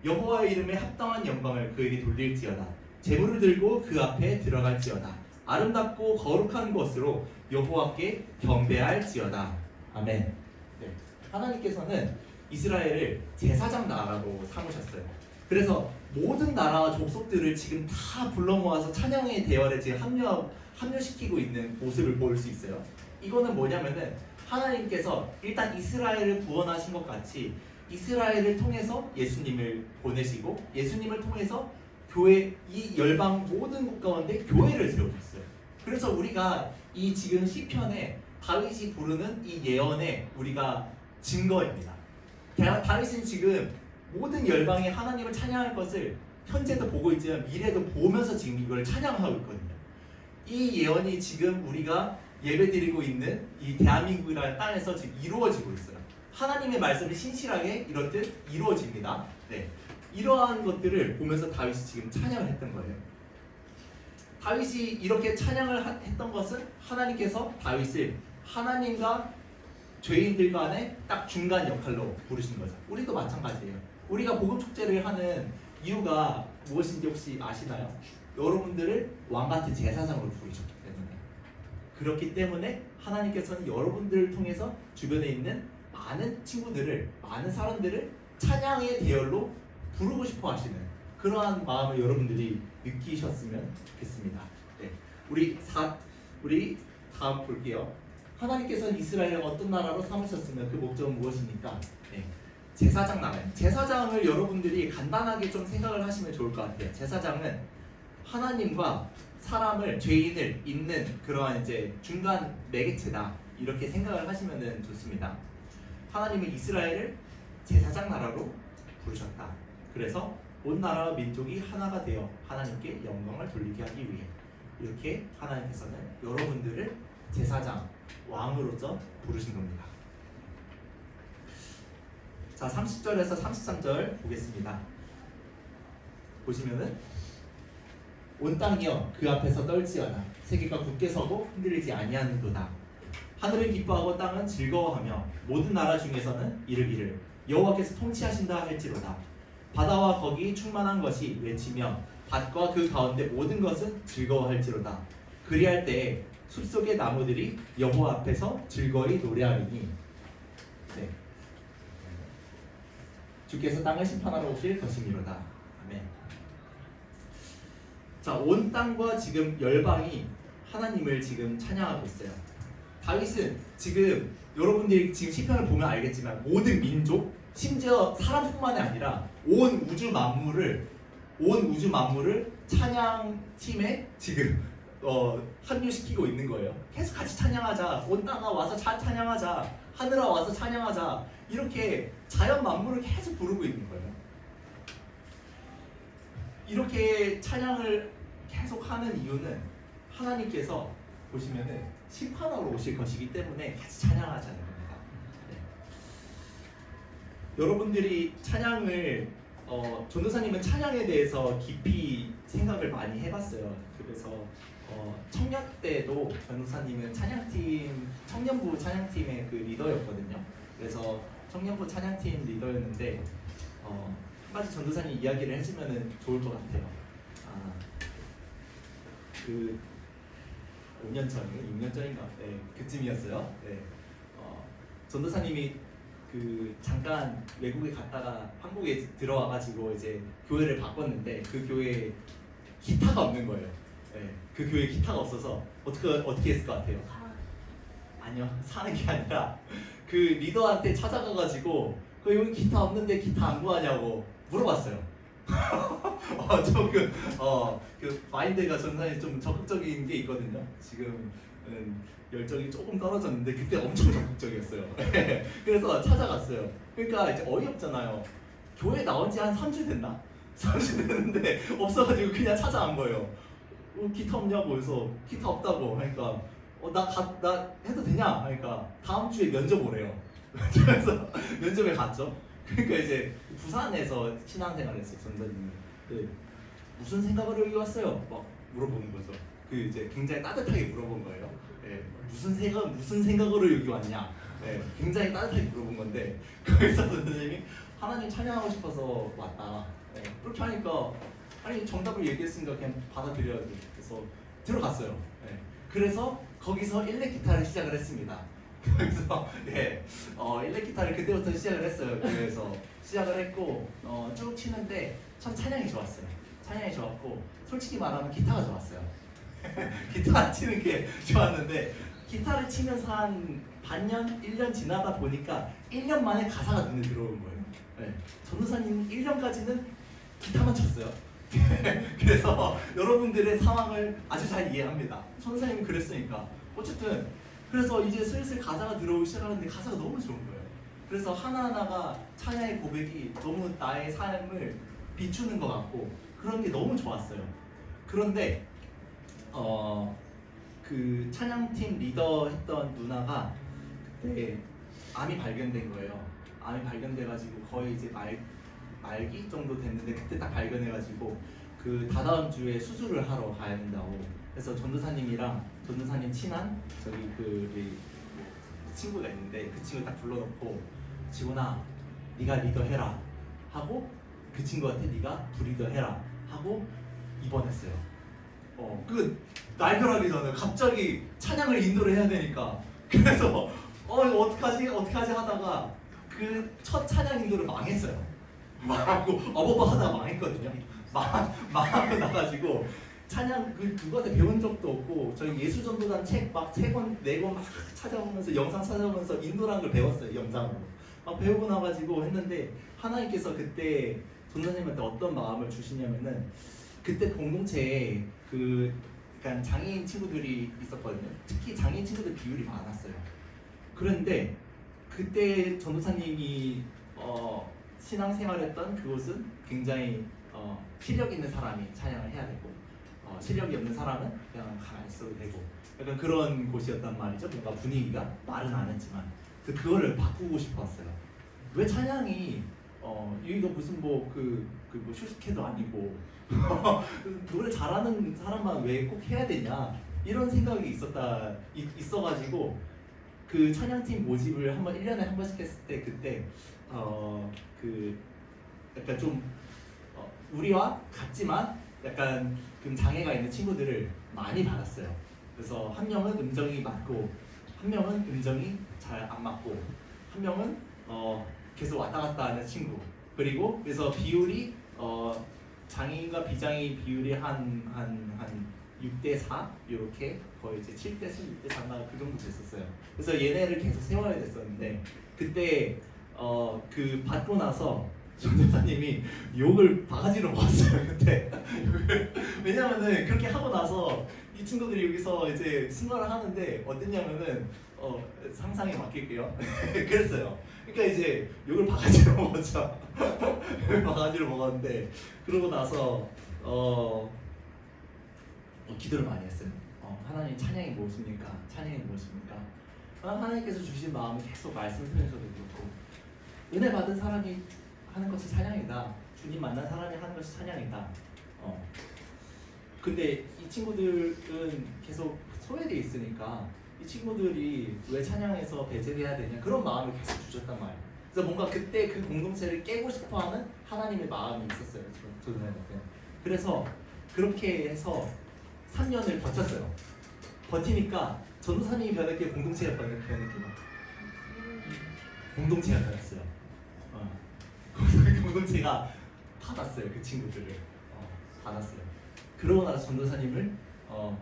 여호와의 이름에 합당한 영광을 그에게 돌릴지어다. 제물을 들고 그 앞에 들어갈지어다. 아름답고 거룩한 것으로 여호와께 경배할지어다. 아멘. 네. 하나님께서는 이스라엘을 제사장 나라로 삼으셨어요. 그래서 모든 나라와 족속들을 지금 다 불러 모아서 찬양의 대열에 지금 합류시키고 있는 모습을 볼 수 있어요. 이거는 뭐냐면은 하나님께서 일단 이스라엘을 구원하신 것 같이 이스라엘을 통해서 예수님을 보내시고 예수님을 통해서 교회 이 열방 모든 곳 가운데 교회를 세우셨어요. 그래서 우리가 이 지금 시편에 다윗이 부르는 이 예언의 우리가 증거입니다. 다윗은 지금 모든 열방에 하나님을 찬양할 것을 현재도 보고 있지만 미래도 보면서 지금 이걸 찬양하고 있거든요. 이 예언이 지금 우리가 예배드리고 있는 이 대한민국이라는 땅에서 지금 이루어지고 있어요. 하나님의 말씀이 신실하게 이렇듯 이루어집니다. 네, 이러한 것들을 보면서 다윗이 지금 찬양을 했던 거예요. 다윗이 이렇게 찬양을 했던 것은 하나님께서 다윗을 하나님과 죄인들 간의 딱 중간 역할로 부르신 거죠. 우리도 마찬가지예요. 우리가 복음 축제를 하는 이유가 무엇인지 혹시 아시나요? 여러분들을 왕같은 제사장으로 부르셨기 때문에. 그렇기 때문에 하나님께서는 여러분들을 통해서 주변에 있는 많은 친구들을, 많은 사람들을 찬양의 대열로 부르고 싶어 하시는 그러한 마음을 여러분들이 느끼셨으면 좋겠습니다. 네. 우리 다음 볼게요. 하나님께서는 이스라엘을 어떤 나라로 삼으셨으면 그 목적은 무엇입니까? 네. 제사장 나라예요. 제사장을 여러분들이 간단하게 좀 생각을 하시면 좋을 것 같아요. 제사장은 하나님과 사람을, 죄인을 잇는 그러한 이제 중간 매개체다, 이렇게 생각을 하시면 좋습니다. 하나님은 이스라엘을 제사장 나라로 부르셨다. 그래서 온 나라와 민족이 하나가 되어 하나님께 영광을 돌리게 하기 위해 이렇게 하나님께서는 여러분들을 제사장, 왕으로서 부르신 겁니다. 자, 30절에서 33절 보겠습니다. 보시면은 온 땅이여 그 앞에서 떨지어다. 세계가 굳게 서고 흔들리지 아니하는도다. 하늘은 기뻐하고 땅은 즐거워하며 모든 나라 중에서는 이르기를 여호와께서 통치하신다 할지로다. 바다와 거기 충만한 것이 외치며 밭과 그 가운데 모든 것은 즐거워할지로다. 그리할 때에 숲속의 나무들이 여호와 앞에서 즐거이 노래하리니. 네. 주께서 땅을 심판하러 오실 것이미로다. 아멘. 자, 온 땅과 지금 열방이 하나님을 지금 찬양하고 있어요. 다윗은 지금 여러분들이 지금 시편을 보면 알겠지만 모든 민족, 심지어 사람뿐만이 아니라 온 우주 만물을 찬양 팀에 지금 합류시키고 있는 거예요. 계속 같이 찬양하자. 온 땅아 와서 찬양하자. 하늘아 와서 찬양하자. 이렇게 자연 만물을 계속 부르고 있는 거예요. 이렇게 찬양을 계속 하는 이유는 하나님께서 보시면은 심판하러 오실 것이기 때문에 같이 찬양하자는 겁니다. 네. 여러분들이 찬양을 전도사님은 찬양에 대해서 깊이 생각을 많이 해봤어요. 그래서 청년 때도 전도사님은 찬양팀, 청년부 찬양팀의 그 리더였거든요. 그래서 청년부 찬양팀 리더였는데 한 가지 전도사님 이야기를 해주면 좋을 것 같아요. 그 5년 전인가 6년 전인가 그쯤이었어요. 네. 전도사님이 그 잠깐 외국에 갔다가 한국에 들어와가지고 이제 교회를 바꿨는데 그 교회에 기타가 없는 거예요. 네. 그 교회에 기타가 없어서 어떻게 했을 것 같아요? 아니요, 사는 게 아니라 그 리더한테 찾아가가지고 여기 기타 없는데 기타 안 구하냐고 물어봤어요. 그 마인드가 전사님 좀 적극적인 게 있거든요. 지금은 열정이 조금 떨어졌는데 그때 엄청 적극적이었어요. 그래서 찾아갔어요. 그러니까 이제 어이없잖아요. 교회 나온 지 한 3주 됐나? 3주 됐는데 없어가지고 그냥 찾아간 거예요. 기타 없냐고 해서 기타 없다고 하니까 나 해도 되냐? 하니까 다음 주에 면접 오래요. 그래서 면접에 갔죠. 그러니까 이제 부산에서 신앙생활을 했어요. 전사님이. 네. 무슨 생각으로 여기 왔어요? 막 물어보는 거죠. 그 이제 굉장히 따뜻하게 물어본 거예요. 네. 무슨 생각으로 여기 왔냐? 네. 굉장히 따뜻하게 물어본 건데 거기서 선생님이 하나님 찬양하고 싶어서 왔다. 네. 그렇게 하니까 아니 정답을 얘기했으니까 그냥 받아들여야지. 그래서 들어갔어요. 네. 그래서 거기서 일렉 기타를 시작을 했습니다. 그래서 일렉 기타를 그때부터 시작을 했어요. 그래서 시작을 했고 쭉 치는데 참 찬양이 좋았어요. 찬양이 좋았고 솔직히 말하면 기타가 좋았어요. 기타 치는 게 좋았는데 기타를 치면서 한 반년, 1년 지나다 보니까 1년 만에 가사가 눈에 들어오는 거예요. 네. 전도사님 1년까지는 기타만 쳤어요. 그래서 여러분들의 상황을 아주 잘 이해합니다. 전도사님이 그랬으니까. 어쨌든 그래서 이제 슬슬 가사가 들어오기 시작하는데 가사가 너무 좋은 거예요. 그래서 하나하나가 찬양의 고백이 너무 나의 삶을 비추는 것 같고 그런 게 너무 좋았어요. 그런데 그 찬양팀 리더 했던 누나가 그때 암이 발견된 거예요. 암이 발견돼가지고 거의 이제 말기 정도 됐는데 그때 딱 발견해가지고 그 다다음 주에 수술을 하러 가야 된다고. 그래서 전도사님이랑 전도사님 친한 저기 우리 친구가 있는데 그 친구 딱 불러놓고 지훈아 네가 리더 해라 하고 그 친구한테 네가 부리더 해라 하고 입원했어요. 그 날벼락이 잖아요. 갑자기 찬양을 인도를 해야 되니까. 그래서 이거 어떡하지 하다가 그 첫 찬양 인도를 망했어요. 망하고 어버버 하다가 망했거든요. 망하고 나가지고 찬양 그거한테 배운 적도 없고 저희 예수전도단 책 막 3권 4권 막 찾아보면서 영상 찾아보면서 인도라는 걸 배웠어요. 영상으로 막 배우고 나가지고 했는데 하나님께서 그때 전도사님한테 어떤 마음을 주시냐면은 그때 공동체에 그러니까 장애인 친구들이 있었거든요. 특히 장애인 친구들 비율이 많았어요. 그런데 그때 전도사님이 신앙생활했던 그곳은 굉장히 실력 있는 사람이 찬양을 해야 되고 실력이 없는 사람은 그냥 가만히 있어도 되고 약간 그런 곳이었단 말이죠. 뭔가 분위기가 말은 안 했지만 그거를 바꾸고 싶었어요. 왜 찬양이 이거 무슨 뭐 슈스케도 아니고 노래 잘하는 사람만 왜 꼭 해야 되냐 이런 생각이 있어가지고 그 찬양팀 모집을 한번 1년에 한 번씩 했을 때 그때 약간 좀 우리와 같지만 약간 장애가 있는 친구들을 많이 받았어요. 그래서 한 명은 음정이 맞고 한 명은 음정이 잘 안 맞고 한 명은 계속 왔다 갔다 하는 친구. 그리고 그래서 비율이 장애인과 비장애인 비율이 한 6대4 이렇게 거의 이제 7대3, 6대4가 그 정도 됐었어요. 그래서 얘네를 계속 세워야 됐었는데 그때 받고 나서 전도사님이 욕을 바가지로 먹었어요. 그때 왜냐면은 그렇게 하고 나서 이 친구들이 여기서 이제 승관을 하는데 어땠냐면은 상상에 맡길게요. 그랬어요. 그러니까 이제 욕을 바가지로 먹었죠. 바가지로 먹었는데 그러고 나서 기도를 많이 했어요. 하나님 찬양이 무엇입니까? 찬양이 무엇입니까? 하나님께서 주신 마음을 계속 말씀드리면서도 그렇고 은혜 받은 사람이 하는 것이 찬양이다. 주님 만난 사람이 하는 것이 찬양이다. 근데 이 친구들은 계속 소외돼 있으니까 이 친구들이 왜 찬양에서 배제돼야 되냐 그런 마음을 계속 주셨단 말이에요. 그래서 뭔가 그때 그 공동체를 깨고 싶어하는 하나님의 마음이 있었어요. 저들한테. 그래서 그렇게 해서 3년을 버텼어요. 버티니까 전도사님이 변했기에 공동체가 변했기에 공동체가 변했어요. 공동체가 받았어요. 그 친구들을 받았어요. 그러고 나서 전도사님을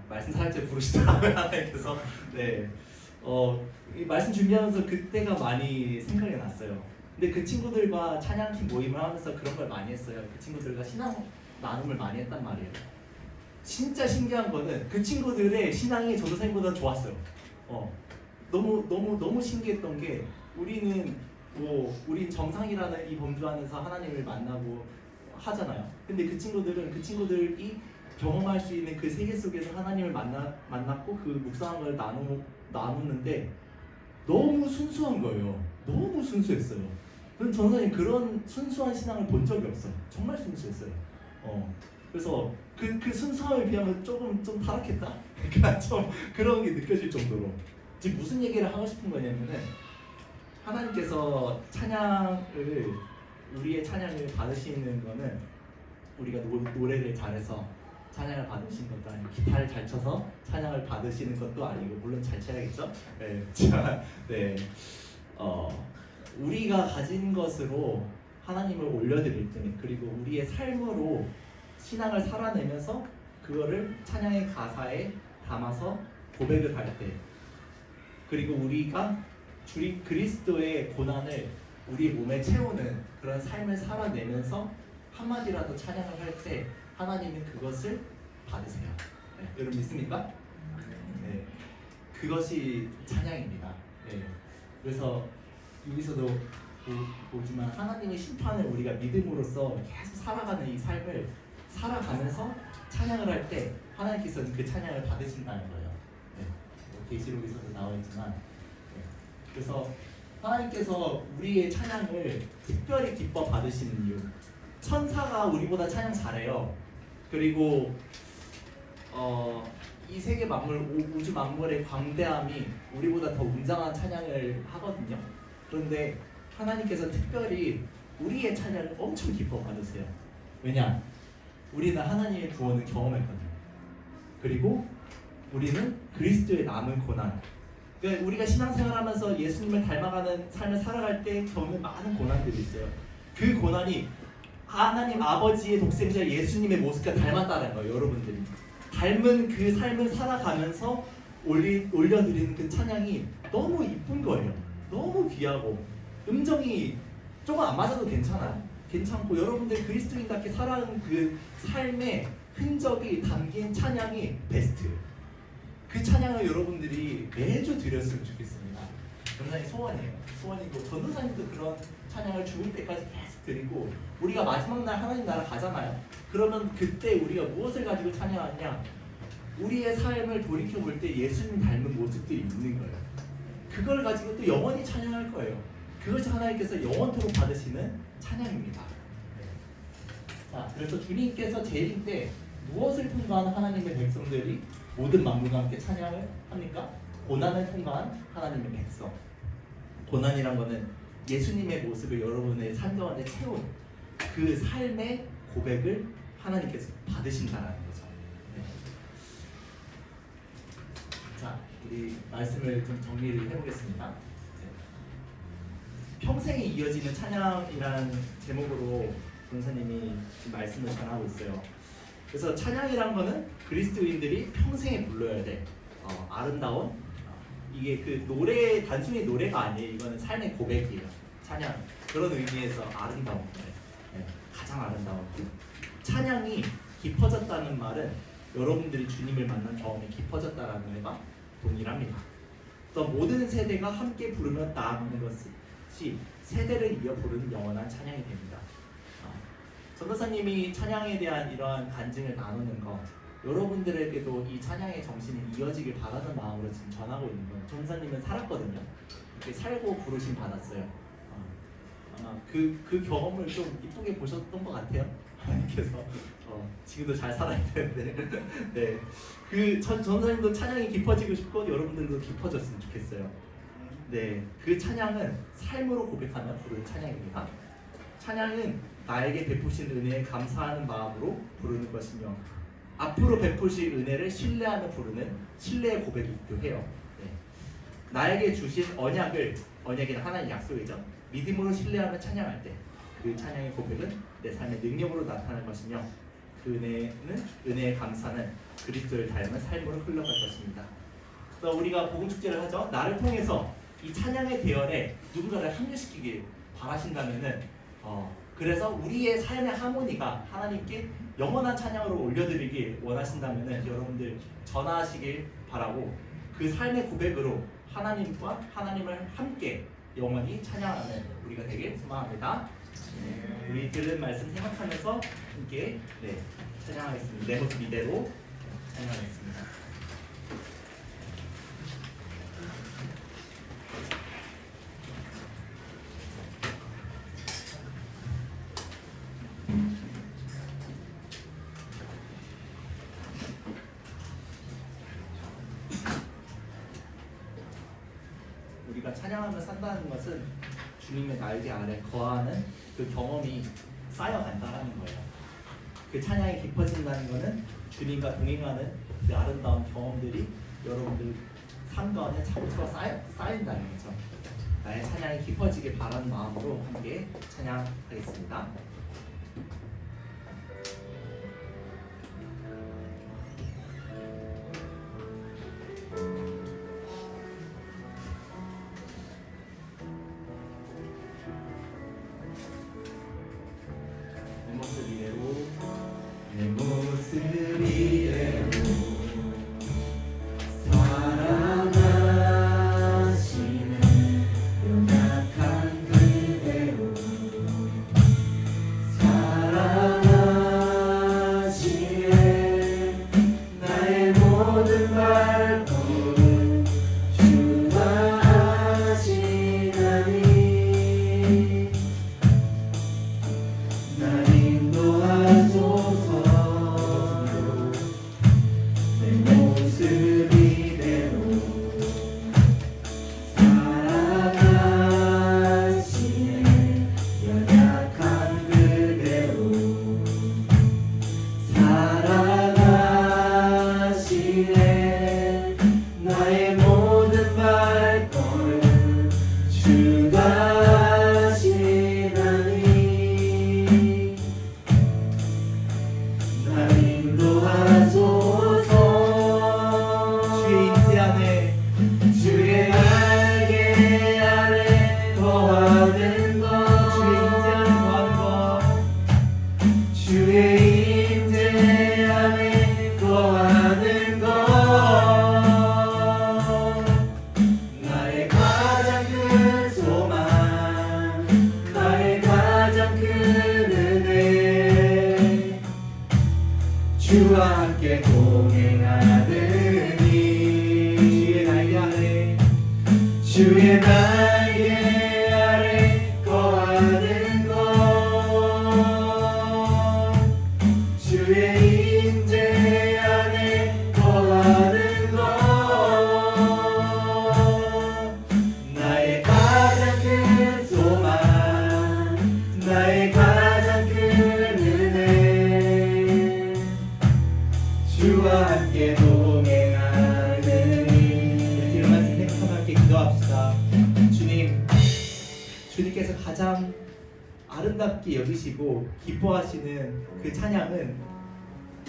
말씀 사역자에 부르시더라고요. 하나님께서. 네. 이 말씀 준비하면서 그때가 많이 생각이 났어요. 근데 그 친구들과 찬양팀 모임을 하면서 그런 걸 많이 했어요. 그 친구들과 신앙 나눔을 많이 했단 말이에요. 진짜 신기한 거는 그 친구들의 신앙이 전도사님보다 좋았어요. 너무 신기했던 게 우린 정상이라는 이 범주 안에서 하나님을 만나고 하잖아요. 근데 그 친구들이 경험할 수 있는 그 세계 속에서 하나님을 만났고 그 묵상을 나누는데 너무 순수한 거예요. 너무 순수했어요. 전도사님 그런 순수한 신앙을 본 적이 없어요. 정말 순수했어요. 그래서 그 순수함에 비하면 좀 타락했다. 그러니까 좀 그런 게 느껴질 정도로. 지금 무슨 얘기를 하고 싶은 거냐면은 하나님께서 우리의 찬양을 받으시는 거는 우리가 노래를 잘해서 찬양을 받으시는 것도 아니고 기타를 잘 쳐서 찬양을 받으시는 것도 아니고 물론 잘 쳐야겠죠. 네, 네. 우리가 가진 것으로 하나님을 올려드릴 때 그리고 우리의 삶으로 신앙을 살아내면서 그거를 찬양의 가사에 담아서 고백을 할 때 그리고 우리가 그리스도의 고난을 우리 몸에 채우는 그런 삶을 살아내면서 한마디라도 찬양을 할 때 하나님은 그것을 받으세요. 네, 여러분 믿습니까? 네, 그것이 찬양입니다. 네, 그래서 여기서도 보지만 하나님의 심판을 우리가 믿음으로써 계속 살아가는 이 삶을 살아가면서 찬양을 할 때 하나님께서는 그 찬양을 받으신다는 거예요. 네, 계시록에서도 나와 있지만 그래서 하나님께서 우리의 찬양을 특별히 기뻐 받으시는 이유 천사가 우리보다 찬양 잘해요. 그리고 이 세계 만물, 우주 만물의 광대함이 우리보다 더 웅장한 찬양을 하거든요. 그런데 하나님께서 특별히 우리의 찬양을 엄청 기뻐 받으세요. 왜냐? 우리는 하나님의 구원을 경험했거든요. 그리고 우리는 그리스도의 남은 고난 그러니까 우리가 신앙생활하면서 예수님을 닮아가는 삶을 살아갈 때 겪는 많은 고난들이 있어요. 그 고난이 하나님 아버지의 독생자 예수님의 모습과 닮았다는 거예요. 여러분들이 닮은 그 삶을 살아가면서 올려드리는 그 찬양이 너무 이쁜 거예요. 너무 귀하고 음정이 조금 안 맞아도 괜찮아요. 괜찮고 여러분들 그리스도인답게 살아가는 그 삶의 흔적이 담긴 찬양이 베스트. 그 찬양을 여러분들이 매주 드렸으면 좋겠습니다. 전사님 소원이에요. 소원이고 전도사님도 그런 찬양을 죽을 때까지 계속 드리고 우리가 마지막 날 하나님 나라 가잖아요. 그러면 그때 우리가 무엇을 가지고 찬양하냐? 우리의 삶을 돌이켜 볼 때 예수님 닮은 모습들이 있는 거예요. 그걸 가지고 또 영원히 찬양할 거예요. 그것이 하나님께서 영원토록 받으시는 찬양입니다. 자, 그래서 주님께서 재림 때 무엇을 통과한 하나님의 백성들이 모든 만물과 함께 찬양을 합니까? 고난을 통과한 하나님의 백성. 고난이란 거는 예수님의 모습을 여러분의 삶 가운데 채운 그 삶의 고백을 하나님께서 받으신다는 거죠. 네. 자, 우리 말씀을 좀 정리를 해보겠습니다. 네. 평생에 이어지는 찬양이라는 제목으로 전사님이 말씀을 전하고 있어요. 그래서 찬양이란 거는 그리스도인들이 평생에 불러야 돼. 아름다운 이게 그 노래 단순히 노래가 아니에요. 이거는 삶의 고백이에요. 찬양 그런 의미에서 아름다운 거예요. 네, 가장 아름다운 찬양이 깊어졌다는 말은 여러분들이 주님을 만난 경험이 깊어졌다라는 말과 동일합니다. 또 모든 세대가 함께 부르며 나아가는 것이 세대를 이어 부르는 영원한 찬양이 됩니다. 전도사님이 찬양에 대한 이러한 간증을 나누는 거 여러분들에게도 이 찬양의 정신이 이어지길 바라는 마음으로 지금 전하고 있는 거예요. 전도사님은 살았거든요. 이렇게 살고 부르심 받았어요. 아마 그 경험을 좀 이쁘게 보셨던 것 같아요. 하나님께서 지금도 잘 살아야 되는데 네, 그 전도사님도 찬양이 깊어지고 싶고 여러분들도 깊어졌으면 좋겠어요. 네, 그 찬양은 삶으로 고백하며 부르는 찬양입니다. 찬양은 나에게 베푸신 은혜에 감사하는 마음으로 부르는 것이며 앞으로 베푸실 은혜를 신뢰하며 부르는 신뢰의 고백이기도 해요. 네. 나에게 주신 언약이란 하나의 약속이죠. 믿음으로 신뢰하며 찬양할 때 그 찬양의 고백은 내 삶의 능력으로 나타날 것이며 그 은혜의 감사는 그리스도를 닮은 삶으로 흘러갈 것입니다. 또 우리가 복음 축제를 하죠. 나를 통해서 이 찬양의 대열에 누군가를 합류시키길 바라신다면은 그래서 우리의 삶의 하모니가 하나님께 영원한 찬양으로 올려드리길 원하신다면은 여러분들 전하시길 바라고 그 삶의 고백으로 하나님을 함께 영원히 찬양하는 우리가 되길 소망합니다. 네, 우리 들은 말씀 생각하면서 함께 찬양하겠습니다. 내 모습 이대로 찬양하겠습니다. 우리가 찬양하며 산다는 것은 주님의 날개 아래 거하는 그 경험이 쌓여간다는 거예요. 그 찬양이 깊어진다는 것은 주님과 동행하는 그 아름다운 경험들이 여러분들 삶 가운데 차곡차곡 쌓인다는 거죠. 나의 찬양이 깊어지길 바라는 마음으로 함께 찬양하겠습니다. 내 모습 이대로 사랑하시네 연약한 그대로 사랑 큰 소망 나의 가장 큰 은혜 주와 함께 동행하느니 주의 날개 아래 거하는 것 주의 임재 안에 거하는 것 나의 가장 큰 소망 나의 가장 큰 은혜 주와 함께 동행하느니. 일어나서 생각하며 함께 기도합시다. 주님께서 가장 아름답게 여기시고 기뻐하시는 그 찬양은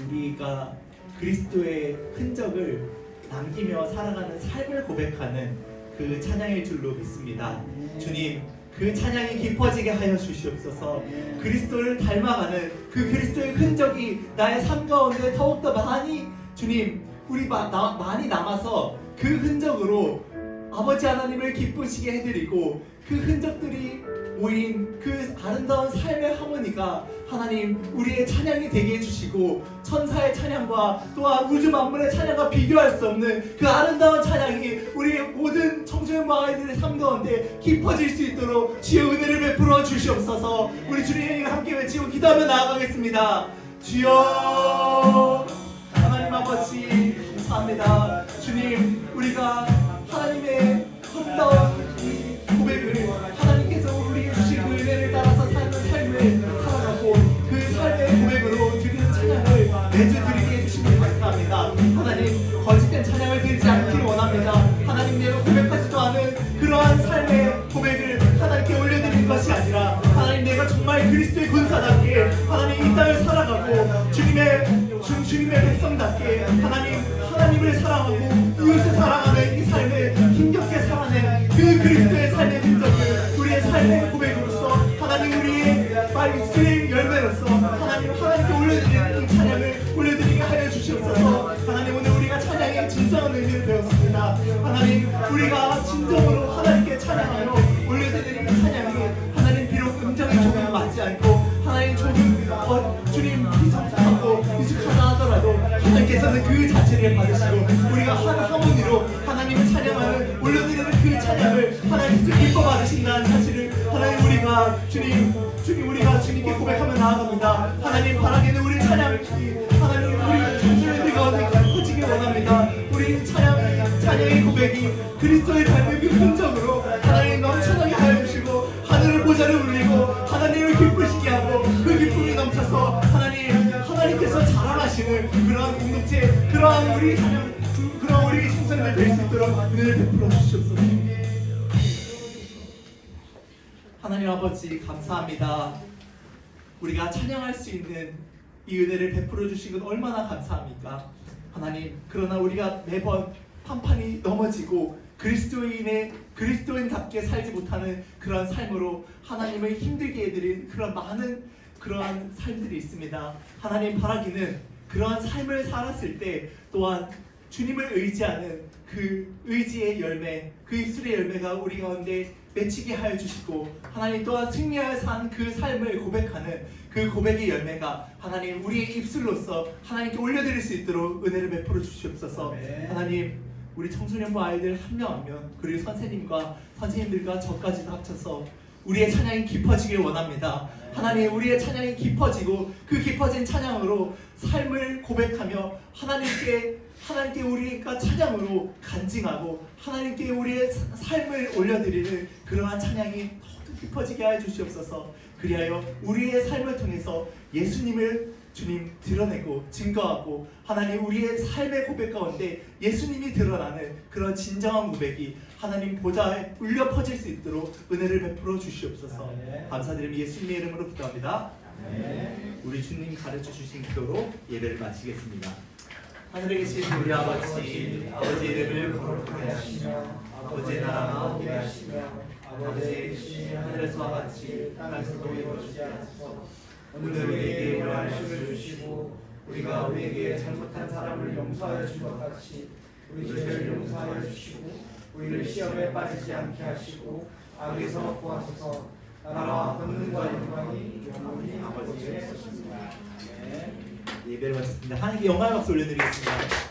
우리가 그리스도의 흔적을 남기며 살아가는 삶을 고백하는 그 찬양일 줄로 믿습니다. 주님, 그 찬양이 깊어지게 하여 주시옵소서. 그리스도를 닮아가는 그 그리스도의 흔적이 나의 삶 가운데 더욱더 많이 주님 많이 남아서 그 흔적으로 아버지 하나님을 기쁘시게 해드리고 그 흔적들이 모인 그 아름다운 삶의 하모니가 하나님 우리의 찬양이 되게 해주시고 천사의 찬양과 또한 우주 만물의 찬양과 비교할 수 없는 그 아름다운 찬양이 우리의 모든 청소년 아이들의 삶 가운데 깊어질 수 있도록 주의 은혜를 베풀어 주시옵소서. 우리 주님과 함께 외치고 기도하며 나아가겠습니다. 주여 하나님 아버지 감사합니다. 주님 우리가 하나님의 아름다운 이 고백을 하나님께서 우리에게 주신 그 은혜를 따라서 사는 삶을 살아가고 그 삶의 고백으로 드리는 찬양을 매주 드리게 해주시면 감사합니다. 하나님 거짓된 찬양을 드리지 않기를 원합니다. 하나님 내가 고백하지도 않은 그러한 삶의 고백을 하나님께 올려드리는 것이 아니라 하나님 내가 정말 그리스도의 군사답게 하나님 이 땅을 살아가고 주님의 백성답게 하나님을 사랑하고 이웃을 사랑하는 이 삶을 힘겹게 살아낸 그 그리스도의 삶의 흔적을 우리의 삶의 고백으로서 하나님 우리의 말씀의 열매로서 하나님께 올려드리는 이 찬양을 올려드리게 하여 주시옵소서. 하나님 오늘 우리가 찬양의 진정한 의미를 배웠습니다. 하나님 우리가 진정으로 하나님께 찬양하여 올려드리는 이 찬양이 하나님 비록 음정이 조금 맞지 않고 하나님 조금 주님 미숙하다 하더라도 하나님께서는 그 자체를 받으시고 우리가 한 하모니로 하나님을 찬양하는 올려드리는 그 찬양을 하나님께서 기뻐 받으신다는 사실을 하나님 우리가 우리가 주님께 고백하며 나아갑니다. 하나님 바라기는 우리 찬양이 하나님 우리 청소년들 가운데 커지길 원합니다. 우리 찬양의 고백이 그리스도의 닮은 그 흔적으로 하나님 넘쳐나게 하여 주시고 하늘을 보좌를 울리고 하나님을 기쁘시게 하고 그 기쁨이 넘쳐서 하나님께서 자랑하시는 그러한 공동체 그러한 우리 찬양 그러한 우리 청소년들 될 수 있도록 은혜를 베풀어 주시옵소서. 하나님 아버지 감사합니다. 우리가 찬양할 수 있는 이 은혜를 베풀어 주시긴 얼마나 감사합니까? 하나님 그러나 우리가 매번 판판이 넘어지고 그리스도인답게 살지 못하는 그런 삶으로 하나님을 힘들게 해드린 그런 많은 그러한 삶들이 있습니다. 하나님 바라기는 그러한 삶을 살았을 때 또한 주님을 의지하는 그 의지의 열매, 그 입술의 열매가 우리 가운데 맺히게 하여 주시고 하나님 또한 승리하여 산 그 삶을 고백하는 그 고백의 열매가 하나님 우리의 입술로서 하나님께 올려드릴 수 있도록 은혜를 베풀어 주시옵소서. 하나님 우리 청소년부 아이들 한 명 한 명 그리고 선생님들과 저까지도 합쳐서 우리의 찬양이 깊어지길 원합니다. 하나님 우리의 찬양이 깊어지고 그 깊어진 찬양으로 삶을 고백하며 하나님께 우리가 찬양으로 간증하고 하나님께 우리의 삶을 올려드리는 그러한 찬양이 더욱 깊어지게 하여 주시옵소서. 그리하여 우리의 삶을 통해서 예수님을 주님 드러내고 증거하고 하나님 우리의 삶의 고백 가운데 예수님이 드러나는 그런 진정한 고백이 하나님 보좌에 울려 퍼질 수 있도록 은혜를 베풀어 주시옵소서. 감사드리며 예수님의 이름으로 기도합니다. 우리 주님 가르쳐 주신 기도로 예배를 마치겠습니다. 하늘에 계신 우리 아버지 이름을 거룩하게 하시며 아버지의 나라가 오게 하시며 아버지의 뜻이 하늘에서와 같이 땅에서도 이루어지게 하소서. 오늘 우리에게 일용할 것을 주시고 우리가 우리에게 잘못한 사람을 용서하여 준 것 같이 우리 죄를 용서하여 주시고 우리를 시험에 빠지지 않게 하시고 악에서 구하소서. 나라와 권능과 영광이 영원히 아버지의 것입니다. 예배를 마쳤습니다. 하나님께 영광의 박수 올려드리겠습니다.